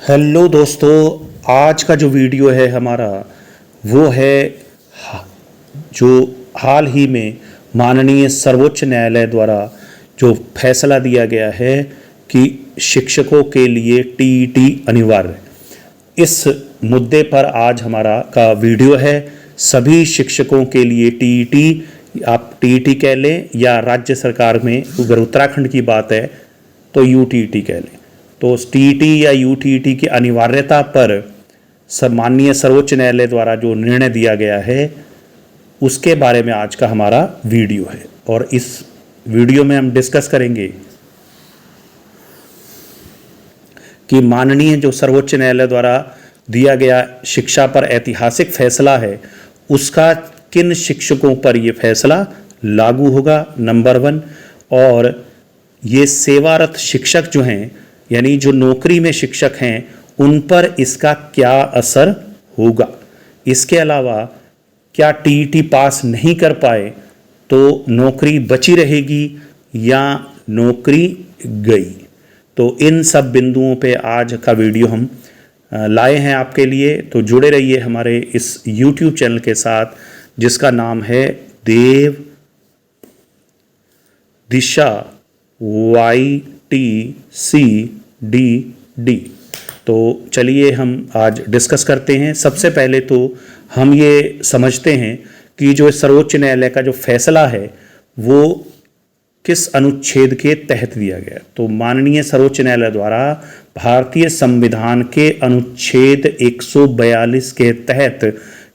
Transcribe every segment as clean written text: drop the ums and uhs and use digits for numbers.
Hello दोस्तों, आज का जो वीडियो है हमारा वो है जो हाल ही में माननीय सर्वोच्च न्यायालय द्वारा जो फैसला दिया गया है कि शिक्षकों के लिए टीईटी अनिवार्य। इस मुद्दे पर आज हमारा का वीडियो है। सभी शिक्षकों के लिए टीईटी, आप टीईटी कह लें या राज्य सरकार में अगर उत्तराखंड की बात है तो यूटीईटी कह लें, तो टीईटी या यूटीईटी की अनिवार्यता पर माननीय सर्वोच्च न्यायालय द्वारा जो निर्णय दिया गया है उसके बारे में आज का हमारा वीडियो है। और इस वीडियो में हम डिस्कस करेंगे कि माननीय जो सर्वोच्च न्यायालय द्वारा दिया गया शिक्षा पर ऐतिहासिक फैसला है उसका किन शिक्षकों पर ये फैसला लागू होगा, नंबर 1। और ये सेवारत शिक्षक जो हैं यानी जो नौकरी में शिक्षक हैं उन पर इसका क्या असर होगा। इसके अलावा क्या टीईटी पास नहीं कर पाए तो नौकरी बची रहेगी या नौकरी गई। तो इन सब बिंदुओं पे आज का वीडियो हम लाए हैं आपके लिए। तो जुड़े रहिए हमारे इस YouTube चैनल के साथ जिसका नाम है देव दिशा YTCDD। तो चलिए हम आज डिस्कस करते हैं। सबसे पहले तो हम ये समझते हैं कि जो सर्वोच्च न्यायालय का जो फैसला है वो किस अनुच्छेद के तहत दिया गया। तो माननीय सर्वोच्च न्यायालय द्वारा भारतीय संविधान के अनुच्छेद 142 के तहत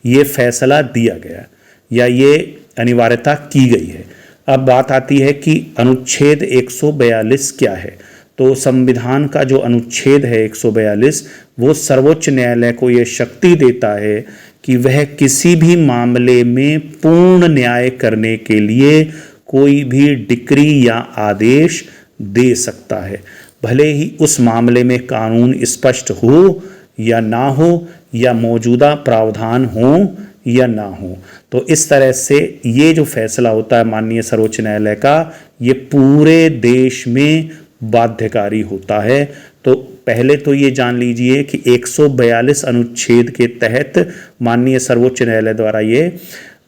ये फैसला दिया गया या ये अनिवार्यता की गई है। अब बात आती है कि अनुच्छेद 142 क्या है। तो संविधान का जो अनुच्छेद है 142 वो सर्वोच्च न्यायालय को ये शक्ति देता है कि वह किसी भी मामले में पूर्ण न्याय करने के लिए कोई भी डिक्री या आदेश दे सकता है, भले ही उस मामले में कानून स्पष्ट हो या ना हो या मौजूदा प्रावधान हो या ना हो। तो इस तरह से ये जो फैसला होता है माननीय सर्वोच्च न्यायालय का ये पूरे देश में बाध्यकारी होता है। तो पहले तो ये जान लीजिए कि 142 अनुच्छेद के तहत माननीय सर्वोच्च न्यायालय द्वारा ये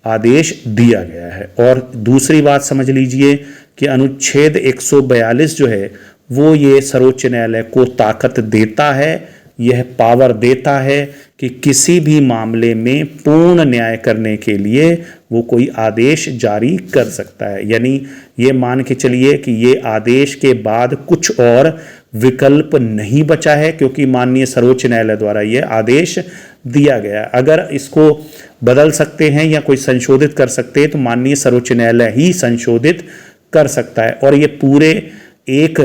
आदेश दिया गया है। और दूसरी बात समझ लीजिए कि अनुच्छेद 142 जो है वो ये सर्वोच्च न्यायालय को ताकत देता है, यह पावर देता है कि किसी भी मामले में पूर्ण न्याय करने के लिए वो कोई आदेश जारी कर सकता है। यानी ये मान के चलिए कि ये आदेश के बाद कुछ और विकल्प नहीं बचा है क्योंकि माननीय सर्वोच्च न्यायालय द्वारा ये आदेश दिया गया। अगर इसको बदल सकते हैं या कोई संशोधित कर सकते हैं तो माननीय सर्वोच्च न्यायालय ही संशोधित कर सकता है। और ये पूरे एक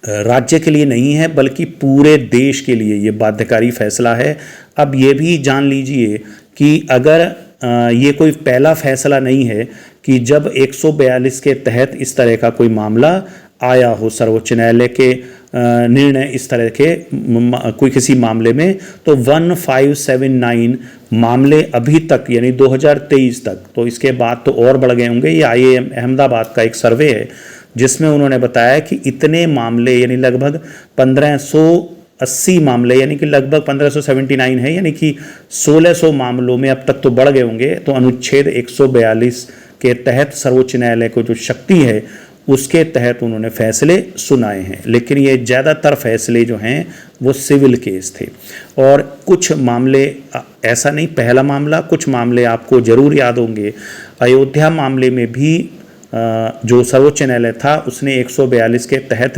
राज्य के लिए नहीं है बल्कि पूरे देश के लिए ये बाध्यकारी फैसला है। अब ये भी जान लीजिए कि अगर ये कोई पहला फैसला नहीं है कि जब 142 के तहत इस तरह का कोई मामला आया हो सर्वोच्च न्यायालय के निर्णय इस तरह के कोई किसी मामले में, तो 1579 मामले अभी तक यानी 2023 तक, तो इसके बाद तो और बढ़ गए होंगे। ये IIM अहमदाबाद का एक सर्वे है जिसमें उन्होंने बताया कि इतने मामले यानी लगभग 1580 मामले यानी कि लगभग 1579 है, यानी कि 1600 मामलों में अब तक तो बढ़ गए होंगे। तो अनुच्छेद 142 के तहत सर्वोच्च न्यायालय को जो शक्ति है उसके तहत उन्होंने फैसले सुनाए हैं। लेकिन ये ज़्यादातर फैसले जो हैं वो सिविल केस थे और कुछ मामले ऐसा नहीं, पहला मामला, कुछ मामले आपको ज़रूर याद होंगे। अयोध्या मामले में भी जो सर्वोच्च न्यायालय था उसने 142 के तहत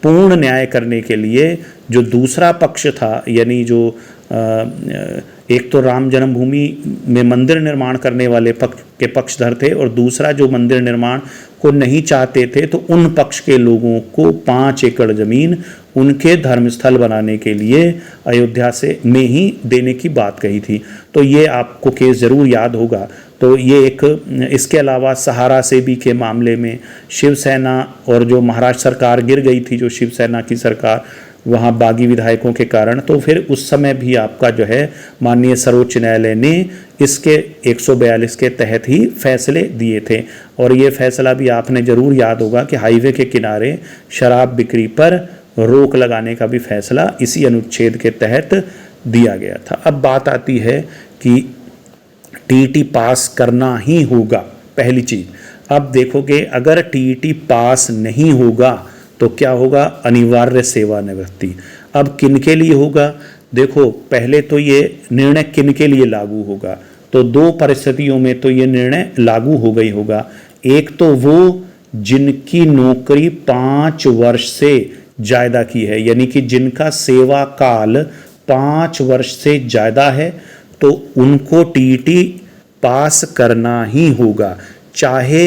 पूर्ण न्याय करने के लिए जो दूसरा पक्ष था यानी जो एक तो राम जन्मभूमि में मंदिर निर्माण करने वाले पक्ष के पक्षधर थे और दूसरा जो मंदिर निर्माण को नहीं चाहते थे तो उन पक्ष के लोगों को 5 एकड़ ज़मीन उनके धर्मस्थल बनाने के लिए अयोध्या से में ही देने की बात कही थी। तो ये आपको केस ज़रूर याद होगा। तो ये एक, इसके अलावा सहारा सेबी के मामले में शिवसेना और जो महाराष्ट्र सरकार गिर गई थी, जो शिवसेना की सरकार वहाँ बागी विधायकों के कारण, तो फिर उस समय भी आपका जो है माननीय सर्वोच्च न्यायालय ने इसके 142 के तहत ही फैसले दिए थे। और ये फैसला भी आपने ज़रूर याद होगा कि हाईवे के किनारे शराब बिक्री पर रोक लगाने का भी फैसला इसी अनुच्छेद के तहत दिया गया था। अब बात आती है कि टीईटी पास करना ही होगा, पहली चीज। अब देखोगे अगर टीईटी पास नहीं होगा तो क्या होगा, अनिवार्य सेवानिवृत्ति। अब किन के लिए होगा, देखो पहले तो ये निर्णय किन के लिए लागू होगा, तो दो परिस्थितियों में तो ये निर्णय लागू हो गई होगा। एक तो वो जिनकी नौकरी 5 वर्ष से ज़्यादा की है, यानी कि जिनका सेवा काल 5 वर्ष से ज़्यादा है, तो उनको टीईटी पास करना ही होगा, चाहे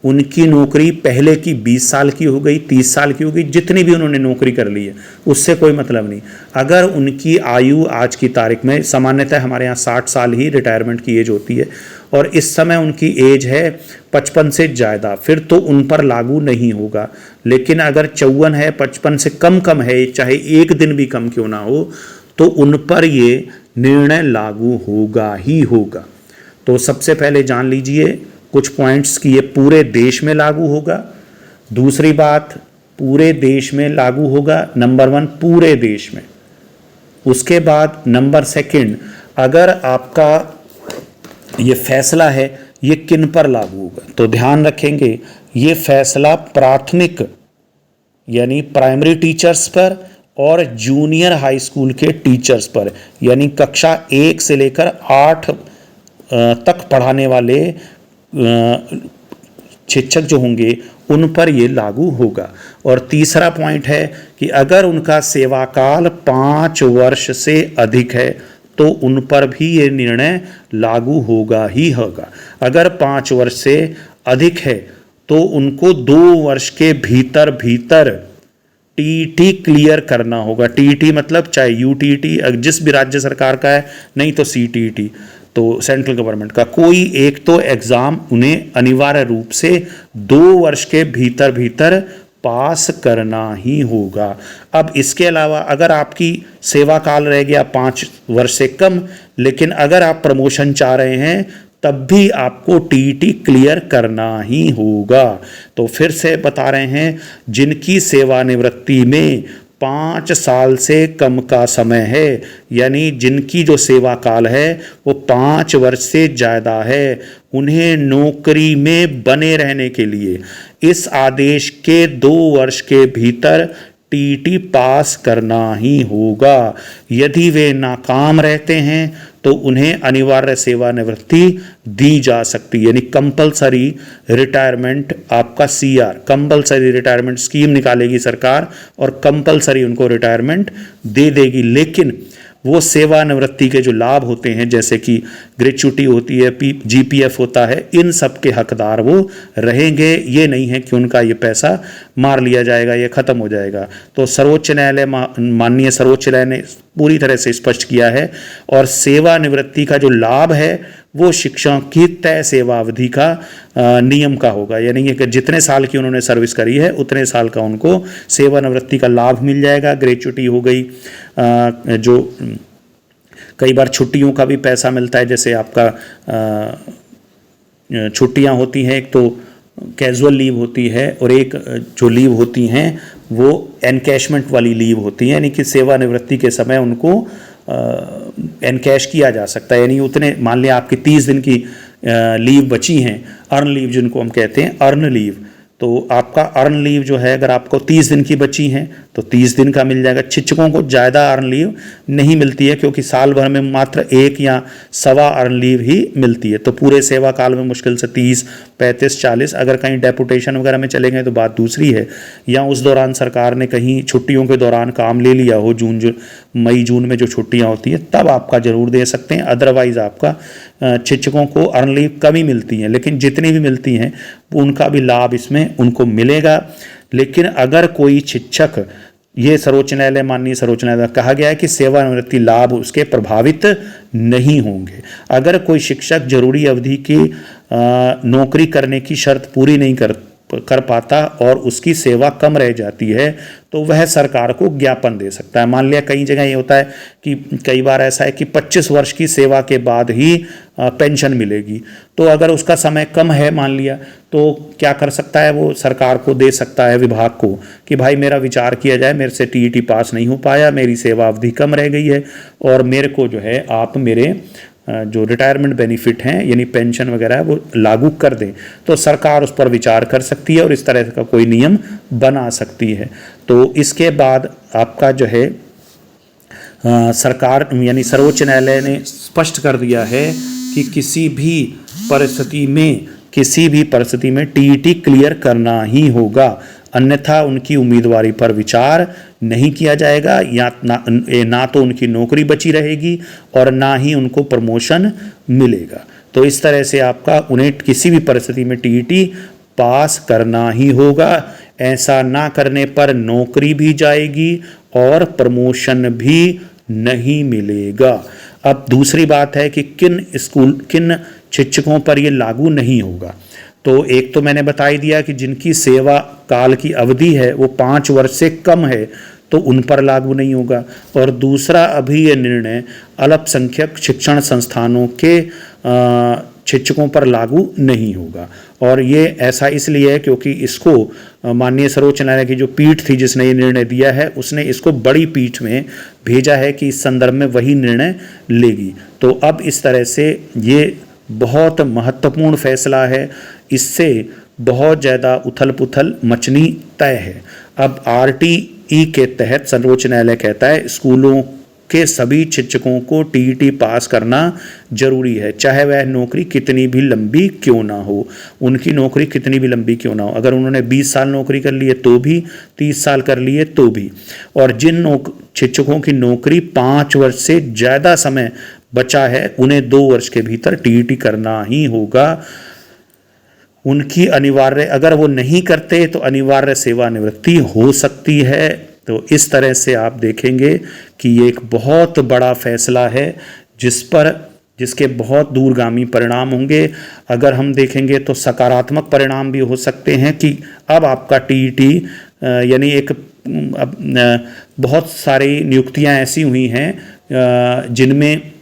उनकी नौकरी पहले की 20 साल की हो गई, 30 साल की हो गई, जितनी भी उन्होंने नौकरी कर ली है उससे कोई मतलब नहीं। अगर उनकी आयु आज की तारीख में, सामान्यतः हमारे यहाँ 60 साल ही रिटायरमेंट की एज होती है और इस समय उनकी एज है 55 से ज़्यादा, फिर तो उन पर लागू नहीं होगा। लेकिन अगर 54 है, 55 से कम है, चाहे एक दिन भी कम क्यों ना हो, तो उन पर ये निर्णय लागू होगा ही होगा। तो सबसे पहले जान लीजिए कुछ पॉइंट्स कि ये पूरे देश में लागू होगा। दूसरी बात, पूरे देश में लागू होगा, नंबर 1 पूरे देश में। उसके बाद नंबर 2, अगर आपका ये फैसला है ये किन पर लागू होगा, तो ध्यान रखेंगे ये फैसला प्राथमिक यानी प्राइमरी टीचर्स पर और जूनियर हाई स्कूल के टीचर्स पर, यानी कक्षा 1 से लेकर 8 तक पढ़ाने वाले शिक्षक जो होंगे उन पर ये लागू होगा। और तीसरा पॉइंट है कि अगर उनका सेवा काल 5 वर्ष से अधिक है तो उन पर भी ये निर्णय लागू होगा ही होगा। अगर 5 वर्ष से अधिक है तो उनको 2 वर्ष के भीतर टीईटी क्लियर करना होगा। टीईटी मतलब चाहे यूटीईटी जिस भी राज्य सरकार का है, नहीं तो सीटीईटी तो सेंट्रल गवर्नमेंट का, कोई एक तो एग्ज़ाम उन्हें अनिवार्य रूप से 2 वर्ष के भीतर पास करना ही होगा। अब इसके अलावा अगर आपकी सेवा काल रह गया 5 वर्ष से कम, लेकिन अगर आप प्रमोशन चाह रहे हैं तब भी आपको टीईटी क्लियर करना ही होगा। तो फिर से बता रहे हैं, जिनकी सेवानिवृत्ति में 5 साल से कम का समय है, यानी जिनकी जो सेवा काल है वो 5 वर्ष से ज़्यादा है, उन्हें नौकरी में बने रहने के लिए इस आदेश के 2 वर्ष के भीतर टीईटी पास करना ही होगा। यदि वे नाकाम रहते हैं तो उन्हें अनिवार्य सेवानिवृत्ति दी जा सकती है, यानी कंपलसरी रिटायरमेंट, आपका सीआर कंपलसरी रिटायरमेंट स्कीम निकालेगी सरकार और कंपलसरी उनको रिटायरमेंट दे देगी। लेकिन वो सेवानिवृत्ति के जो लाभ होते हैं, जैसे कि ग्रेच्युटी होती है, जीपीएफ होता है, इन सब के हकदार वो रहेंगे। ये नहीं है कि उनका ये पैसा मार लिया जाएगा, ये खत्म हो जाएगा। तो सर्वोच्च न्यायालय, माननीय सर्वोच्च न्यायालय ने पूरी तरह से स्पष्ट किया है। और सेवानिवृत्ति का जो लाभ है वो शिक्षकों की तय सेवा अवधि का नियम का होगा, यानी कि जितने साल की उन्होंने सर्विस करी है उतने साल का उनको सेवानिवृत्ति का लाभ मिल जाएगा। ग्रेच्युटी हो गई, जो कई बार छुट्टियों का भी पैसा मिलता है, जैसे आपका छुट्टियां होती हैं, एक तो कैजुअल लीव होती है और एक जो लीव होती हैं वो एनकैशमेंट वाली लीव होती है, यानी कि सेवानिवृत्ति के समय उनको एनकैश किया जा सकता है। यानी उतने, मान लिया आपकी 30 दिन की लीव बची हैं, अर्न लीव जिनको हम कहते हैं, अर्न लीव, तो आपका अर्न लीव जो है अगर आपको 30 दिन की बची हैं तो 30 दिन का मिल जाएगा। शिक्षकों को ज़्यादा अर्न लीव नहीं मिलती है क्योंकि साल भर में मात्र 1 या सवा अर्न लीव ही मिलती है। तो पूरे सेवा काल में मुश्किल से 30, 35, 40, अगर कहीं डेपुटेशन वगैरह में चले गए तो बात दूसरी है, या उस दौरान सरकार ने कहीं छुट्टियों के दौरान काम ले लिया हो, मई जून में जो छुट्टियाँ होती हैं तब आपका ज़रूर दे सकते हैं। अदरवाइज़ आपका शिक्षकों को अर्न लीव कम ही मिलती हैं, लेकिन जितनी भी मिलती हैं उनका भी लाभ इसमें उनको मिलेगा। लेकिन अगर कोई शिक्षक, ये सर्वोच्च न्यायालय, माननीय सर्वोच्च न्यायालय कहा गया है कि सेवानिवृत्ति लाभ उसके प्रभावित नहीं होंगे। अगर कोई शिक्षक जरूरी अवधि की नौकरी करने की शर्त पूरी नहीं कर पाता और उसकी सेवा कम रह जाती है तो वह सरकार को ज्ञापन दे सकता है। मान लिया कई जगह ये होता है कि कई बार ऐसा है कि 25 वर्ष की सेवा के बाद ही पेंशन मिलेगी, तो अगर उसका समय कम है मान लिया, तो क्या कर सकता है वो सरकार को दे सकता है, विभाग को, कि भाई मेरा विचार किया जाए, मेरे से टीईटी पास नहीं हो पाया, मेरी सेवा अवधि कम रह गई है और मेरे को जो है आप मेरे जो रिटायरमेंट बेनिफिट हैं यानी पेंशन वगैरह है वो लागू कर दें। तो सरकार उस पर विचार कर सकती है और इस तरह का कोई नियम बना सकती है। तो इसके बाद आपका जो है सरकार यानी सर्वोच्च न्यायालय ने स्पष्ट कर दिया है कि किसी भी परिस्थिति में टीईटी क्लियर करना ही होगा, अन्यथा उनकी उम्मीदवारी पर विचार नहीं किया जाएगा, या ना तो उनकी नौकरी बची रहेगी और ना ही उनको प्रमोशन मिलेगा। तो इस तरह से आपका उन्हें किसी भी परिस्थिति में टीईटी पास करना ही होगा। ऐसा ना करने पर नौकरी भी जाएगी और प्रमोशन भी नहीं मिलेगा। अब दूसरी बात है कि किन शिक्षकों पर ये लागू नहीं होगा। तो एक तो मैंने बता ही दिया कि जिनकी सेवा काल की अवधि है वो 5 वर्ष से कम है तो उन पर लागू नहीं होगा। और दूसरा, अभी ये निर्णय अल्पसंख्यक शिक्षण संस्थानों के शिक्षकों पर लागू नहीं होगा। और ये ऐसा इसलिए है क्योंकि इसको माननीय सर्वोच्च न्यायालय की जो पीठ थी जिसने ये निर्णय दिया है, उसने इसको बड़ी पीठ में भेजा है कि इस संदर्भ में वही निर्णय लेगी। तो अब इस तरह से ये बहुत महत्वपूर्ण फैसला है, इससे बहुत ज़्यादा उथल पुथल मचनी तय है। अब आरटीई के तहत सर्वोच्च न्यायालय कहता है स्कूलों के सभी शिक्षकों को टीईटी पास करना जरूरी है, चाहे वह नौकरी कितनी भी लंबी क्यों ना हो। उनकी नौकरी कितनी भी लंबी क्यों ना हो, अगर उन्होंने 20 साल नौकरी कर ली है तो भी, 30 साल कर लिए तो भी। और जिन शिक्षकों की नौकरी 5 वर्ष से ज़्यादा समय बचा है उन्हें 2 वर्ष के भीतर टीईटी करना ही होगा। उनकी अनिवार्य, अगर वो नहीं करते तो अनिवार्य सेवानिवृत्ति हो सकती है। तो इस तरह से आप देखेंगे कि ये एक बहुत बड़ा फैसला है जिसके बहुत दूरगामी परिणाम होंगे। अगर हम देखेंगे तो सकारात्मक परिणाम भी हो सकते हैं कि अब आपका टीईटी यानी बहुत सारी नियुक्तियां ऐसी हुई हैं जिनमें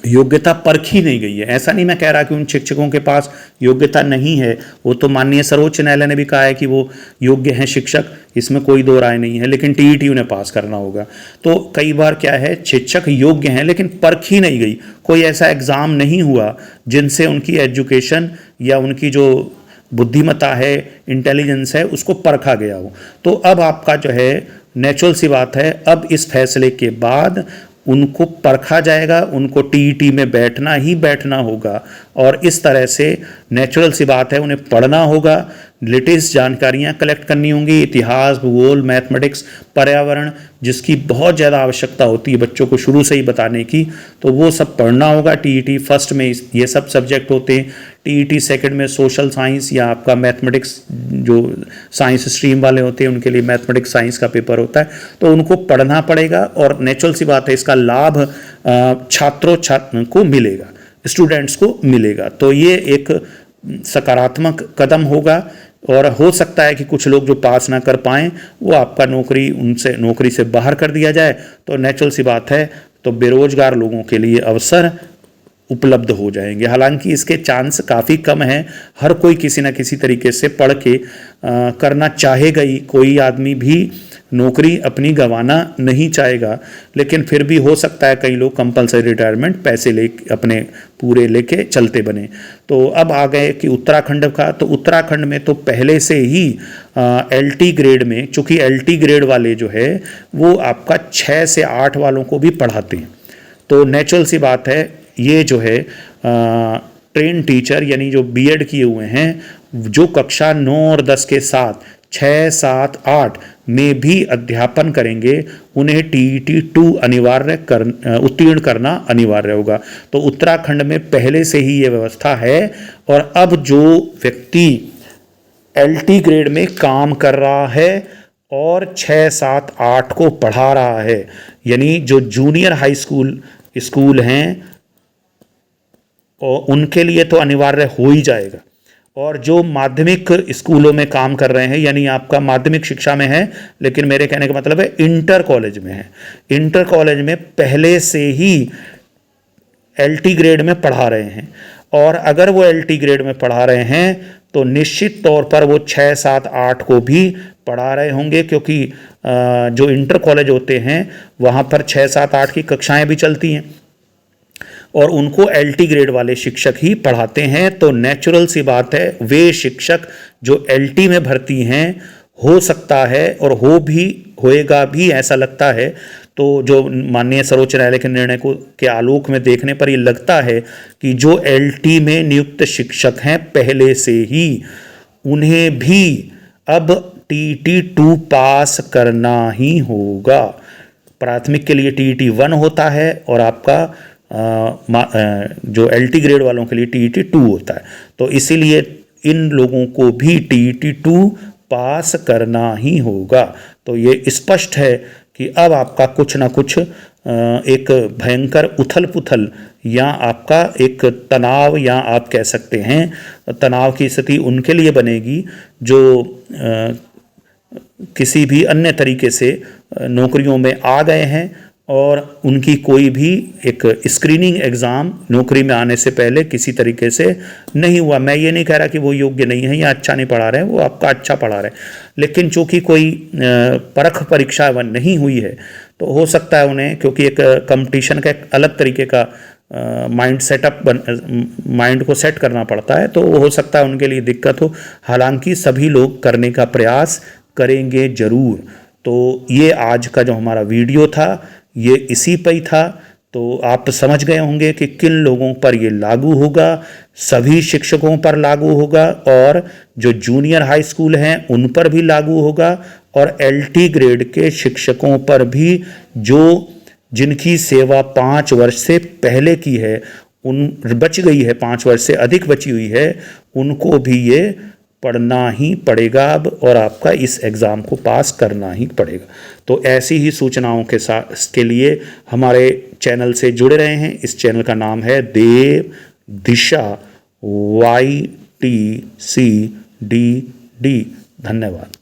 योग्यता परखी नहीं गई है। ऐसा नहीं मैं कह रहा कि उन शिक्षकों के पास योग्यता नहीं है, वो तो माननीय सर्वोच्च न्यायालय ने भी कहा है कि वो योग्य हैं शिक्षक, इसमें कोई दो राय नहीं है, लेकिन टीईटी उन्हें पास करना होगा। तो कई बार क्या है, शिक्षक योग्य हैं लेकिन परखी नहीं गई, कोई ऐसा एग्ज़ाम नहीं हुआ जिनसे उनकी एजुकेशन या उनकी जो बुद्धिमत्ता है, इंटेलिजेंस है, उसको परखा गया हो। तो अब आपका जो है नेचुरल सी बात है, अब इस फैसले के बाद उनको परखा जाएगा, उनको टीईटी में बैठना ही बैठना होगा। और इस तरह से नेचुरल सी बात है, उन्हें पढ़ना होगा, लेटेस्ट जानकारियाँ कलेक्ट करनी होंगी, इतिहास, भूगोल, मैथमेटिक्स, पर्यावरण, जिसकी बहुत ज़्यादा आवश्यकता होती है बच्चों को शुरू से ही बताने की, तो वो सब पढ़ना होगा। टीईटी फर्स्ट में ये सब सब्जेक्ट होते हैं, टीईटी सेकंड में सोशल साइंस या आपका मैथमेटिक्स, जो साइंस स्ट्रीम वाले होते हैं उनके लिए मैथमेटिक्स साइंस का पेपर होता है, तो उनको पढ़ना पड़ेगा। और नेचुरल सी बात है, इसका लाभ छात्रों को मिलेगा, स्टूडेंट्स को मिलेगा। तो ये एक सकारात्मक कदम होगा। और हो सकता है कि कुछ लोग जो पास ना कर पाएँ वो आपका नौकरी से बाहर कर दिया जाए, तो नेचुरल सी बात है, तो बेरोजगार लोगों के लिए अवसर उपलब्ध हो जाएंगे। हालांकि इसके चांस काफ़ी कम हैं, हर कोई किसी न किसी तरीके से पढ़ के करना चाहेगा ही, कोई आदमी भी नौकरी अपनी गंवाना नहीं चाहेगा, लेकिन फिर भी हो सकता है कई लोग कंपलसरी रिटायरमेंट पैसे अपने पूरे लेके चलते बने। तो अब आ गए कि उत्तराखंड का, तो उत्तराखंड में तो पहले से ही एलटी ग्रेड में, चूँकि एलटी ग्रेड वाले जो है वो आपका 6 से 8 वालों को भी पढ़ाते हैं, तो नेचुरल सी बात है ये जो है ट्रेन टीचर यानी जो बीएड किए हुए हैं, जो कक्षा 9 और 10 के साथ 6, 7, 8 में भी अध्यापन करेंगे, उन्हें टीईटी 2 उत्तीर्ण करना अनिवार्य होगा। तो उत्तराखंड में पहले से ही ये व्यवस्था है। और अब जो व्यक्ति एलटी ग्रेड में काम कर रहा है और 6, 7, 8 को पढ़ा रहा है, यानी जो जूनियर हाई स्कूल हैं और उनके लिए तो अनिवार्य हो ही जाएगा। और जो माध्यमिक स्कूलों में काम कर रहे हैं, यानी आपका माध्यमिक शिक्षा में है लेकिन मेरे कहने का मतलब है इंटर कॉलेज में है, इंटर कॉलेज में पहले से ही एलटी ग्रेड में पढ़ा रहे हैं, और अगर वो एलटी ग्रेड में पढ़ा रहे हैं तो निश्चित तौर पर वो 6, 7, 8 को भी पढ़ा रहे होंगे, क्योंकि जो इंटर कॉलेज होते हैं वहाँ पर 6, 7, 8 की कक्षाएं भी चलती हैं और उनको एलटी ग्रेड वाले शिक्षक ही पढ़ाते हैं। तो नेचुरल सी बात है, वे शिक्षक जो एलटी में भर्ती हैं, हो सकता है और होएगा भी ऐसा लगता है, तो जो माननीय सर्वोच्च न्यायालय के निर्णय को के आलोक में देखने पर ये लगता है कि जो एलटी में नियुक्त शिक्षक हैं पहले से ही, उन्हें भी अब टीईटी 2 पास करना ही होगा। प्राथमिक के लिए टीईटी 1 होता है और आपका जो एलटी ग्रेड वालों के लिए टीईटी 2 होता है। तो इसीलिए इन लोगों को भी टीईटी 2 पास करना ही होगा। तो ये स्पष्ट है कि अब आपका कुछ ना कुछ एक भयंकर उथल पुथल या आपका एक तनाव, या आप कह सकते हैं तनाव की स्थिति उनके लिए बनेगी जो किसी भी अन्य तरीके से नौकरियों में आ गए हैं और उनकी कोई भी एक स्क्रीनिंग एग्ज़ाम नौकरी में आने से पहले किसी तरीके से नहीं हुआ। मैं ये नहीं कह रहा कि वो योग्य नहीं है या अच्छा नहीं पढ़ा रहे हैं, वो आपका अच्छा पढ़ा रहे हैं, लेकिन चूंकि कोई परख परीक्षा नहीं हुई है तो हो सकता है उन्हें, क्योंकि एक कंपटीशन का एक अलग तरीके का माइंड को सेट करना पड़ता है, तो हो सकता है उनके लिए दिक्कत हो। हालांकि सभी लोग करने का प्रयास करेंगे ज़रूर। तो ये आज का जो हमारा वीडियो था ये इसी पर ही था। तो आप समझ गए होंगे कि किन लोगों पर ये लागू होगा। सभी शिक्षकों पर लागू होगा और जो जूनियर हाई स्कूल हैं उन पर भी लागू होगा, और एलटी ग्रेड के शिक्षकों पर भी जो जिनकी सेवा 5 वर्ष से पहले की है, उन बच गई है, 5 वर्ष से अधिक बची हुई है, उनको भी ये पढ़ना ही पड़ेगा अब, और आपका इस एग्ज़ाम को पास करना ही पड़ेगा। तो ऐसी ही सूचनाओं के साथ के लिए हमारे चैनल से जुड़े रहे हैं। इस चैनल का नाम है देव दिशा YTCDD। धन्यवाद।